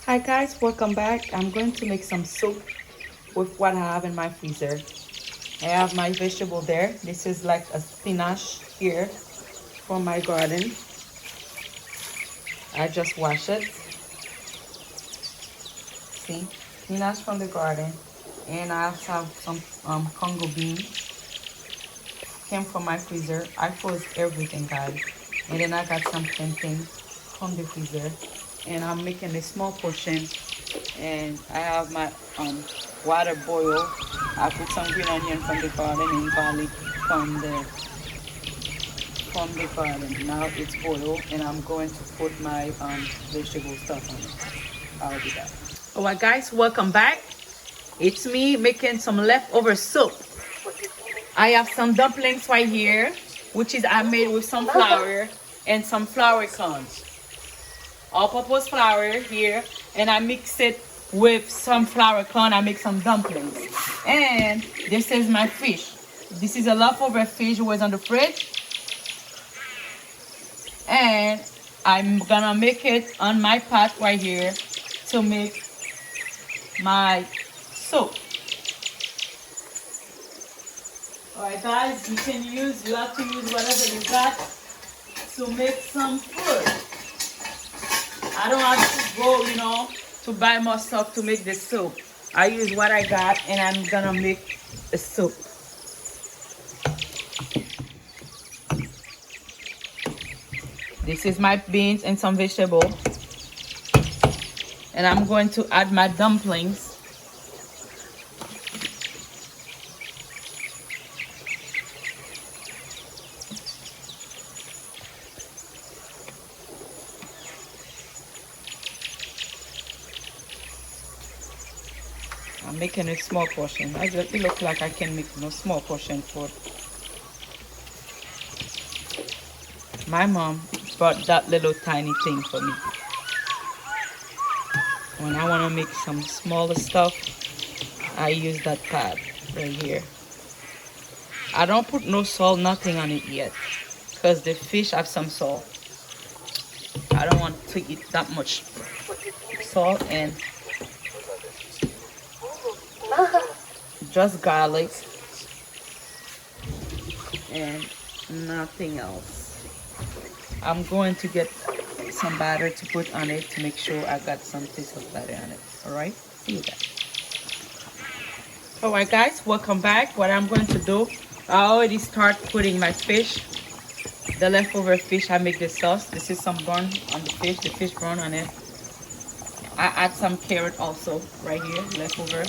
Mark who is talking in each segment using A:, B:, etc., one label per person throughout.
A: Hi guys, welcome back. I'm going to make some soup with what I have in my freezer. I have my vegetable there. This is like a spinach here from my garden. I just wash it. See, spinach from the garden. And I also have some Congo beans. Came from my freezer. I froze everything, guys. And then I got some plantain from the freezer. And I'm making a small portion. And I have my water boil. I put some green onion from the garden and garlic from the garden. Now it's boiled, and I'm going to put my vegetable stuff on it. I'll do that. Alright, guys, welcome back. It's me making some leftover soup. I have some dumplings right here, which is I made with some flour and some flour corns. All-purpose flour here, and I mix it with some flour corn. I make some dumplings. And this is my fish. This is a leftover fish was on the fridge. And I'm gonna make it on my pot right here to make my soup. Alright guys, you have to use whatever you got to make some food. I don't have to go, to buy more stuff to make the soup. I use what I got and I'm gonna make a soup. This is my beans and some vegetable. And I'm going to add my dumplings. I'm making a small portion. It looks like I can make no small portion for. My mom brought that little tiny thing for me. When I want to make some smaller stuff, I use that pad right here. I don't put no salt, nothing on it yet, because the fish have some salt. I don't want to eat that much salt, and just garlic and nothing else. I'm going to get some batter to put on it to make sure I got some taste of batter on it. Alright, see you guys. Alright guys, welcome back. What I'm going to do, I already start putting my fish, the leftover fish. I make the sauce. This is some bun on the fish bun on it. I add some carrot also right here, leftover.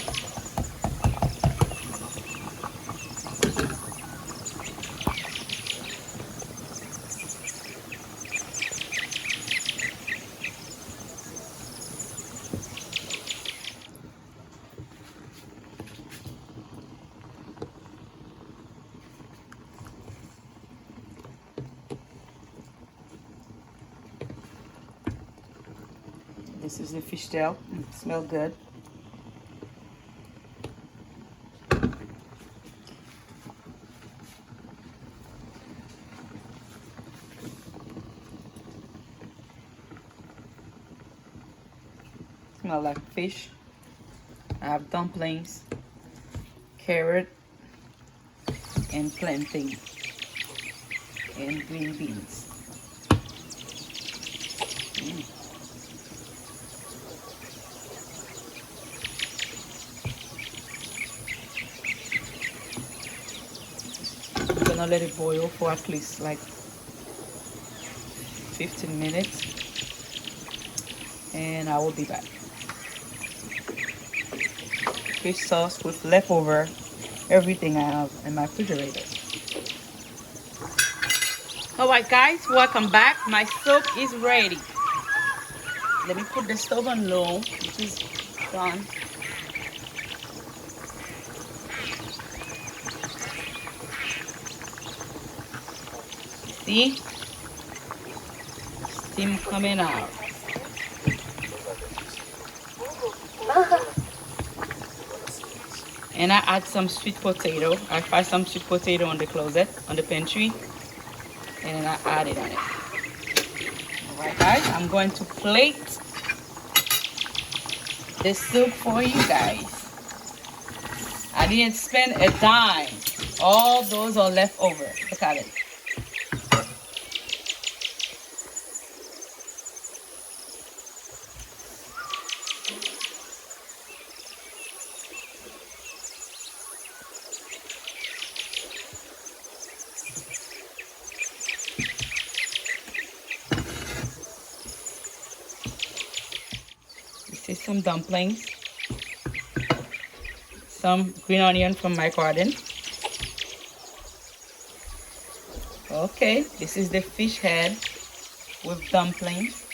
A: This is the fish tail. It smells good. Smell like fish. I have dumplings, carrot, and plantain, and green beans. I'm gonna let it boil for at least like 15 minutes, and I will be back. Fish sauce with leftover everything I have in my refrigerator. Alright guys, welcome back. My soup is ready. Let me put the stove on low, which is done. See? Steam coming out. And I add some sweet potato. I find some sweet potato on the closet, on the pantry. And then I add it on it. Alright guys, I'm going to plate this soup for you guys. I didn't spend a dime. All those are left over. Look at it. This is some dumplings. Some green onion from my garden. Okay, this is the fish head with dumplings.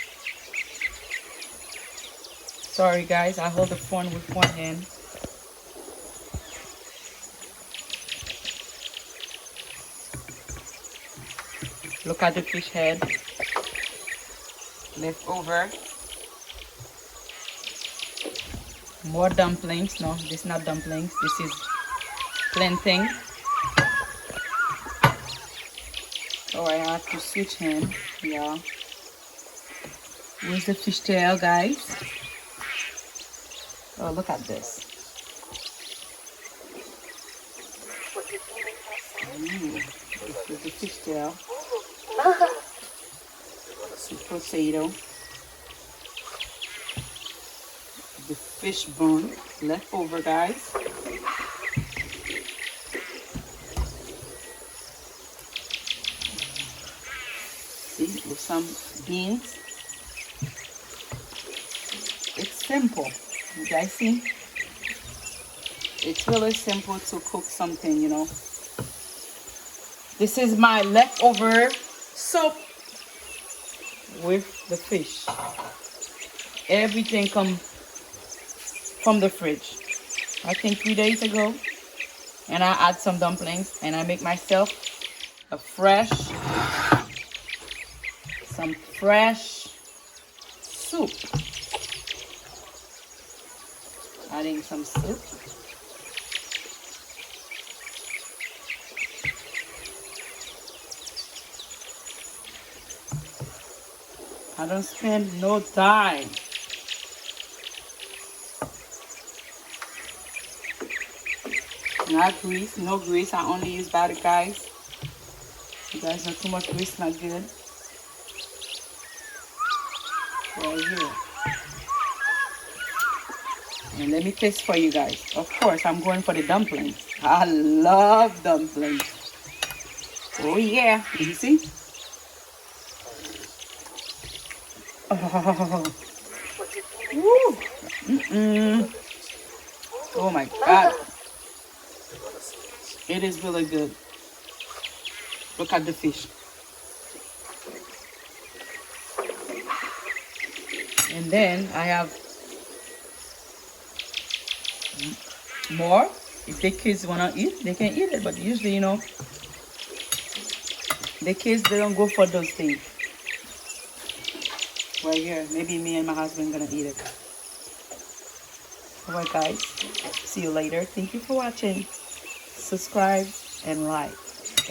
A: Sorry guys, I hold the phone with one hand. Look at the fish head left over. More dumplings. No, this is not dumplings. This is plantain. Oh, I have to switch him. Yeah. Where's the fish tail, guys? Oh, look at this. This is the fish tail. Sweet potato. The fish bone left over, guys. See, with some beans. It's simple. You guys see? It's really simple to cook something, you know. This is my leftover soup with the fish. Everything comes from the fridge. I think 3 days ago. And I add some dumplings and I make myself some fresh soup. Adding some soup. I don't spend no time. Not grease, no grease. I only use butter, guys. You guys know too much grease not good. Right here. And let me taste for you guys. Of course, I'm going for the dumplings. I love dumplings. Oh yeah, you see? Oh, woo. Oh my God. It is really good. Look at the fish. And then I have more. If the kids want to eat, they can eat it. But usually, you know, the kids, they don't go for those things. Right here. Maybe me and my husband gonna eat it. Alright guys. See you later. Thank you for watching. Subscribe and like.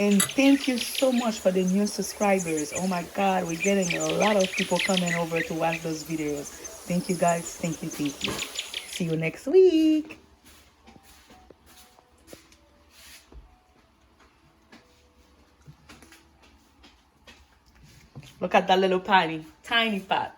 A: And thank you so much for the new subscribers. Oh my God, we're getting a lot of people coming over to watch those videos. Thank you guys. Thank you, thank you. See you next week. Look at that little tiny pot.